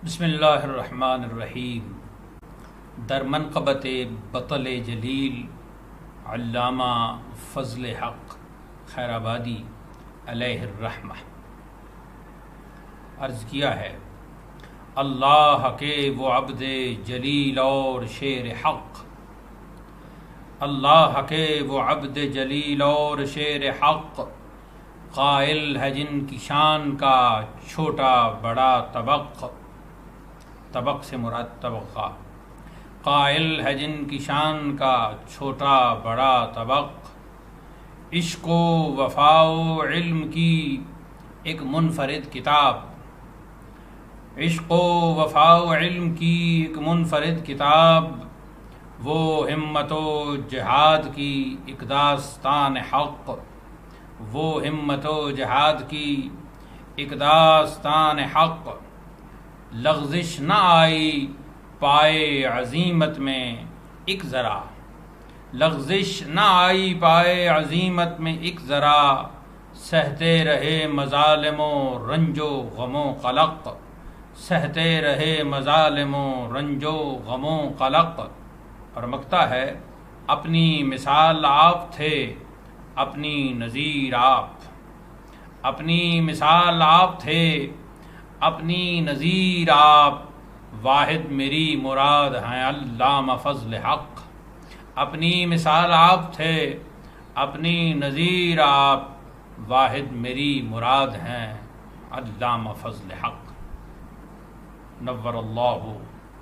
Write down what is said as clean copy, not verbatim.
بسم اللہ الرحمن الرحیم۔ در منقبت بطل جلیل علامہ فضل حق خیرآبادی علیہ الرحمہ عرض کیا ہے، اللہ کے وہ عبد جلیل اور شیر حق، اللہ کے وہ عبد جلیل اور شیر حق، قائل ہے جن کی شان کا چھوٹا بڑا طبق سے مراد طبقہ، قائل ہے جن کی شان کا چھوٹا بڑا طبق، عشق و وفا و علم کی ایک منفرد کتاب، عشق و وفا و علم کی ایک منفرد کتاب، وہ ہمت و جہاد کی ایک داستان حق، وہ ہمت و جہاد کی ایک داستان حق، لغزش نہ آئی پائے عزیمت میں ایک ذرا، لغزش نہ آئی پائے عزیمت میں ایک ذرا، سہتے رہے مظالم و رنج و غم و قلق، سہتے رہے مظالم و رنج و غم و قلق۔ اور مکتا ہے اپنی مثال آپ تھے، اپنی نظیر آپ، اپنی مثال آپ تھے، اپنی نظیر آپ، واحد میری مراد ہیں علامہ فضل حق، اپنی مثال آپ تھے، اپنی نظیر آپ، واحد میری مراد ہیں علامہ فضل حق، نور اللہ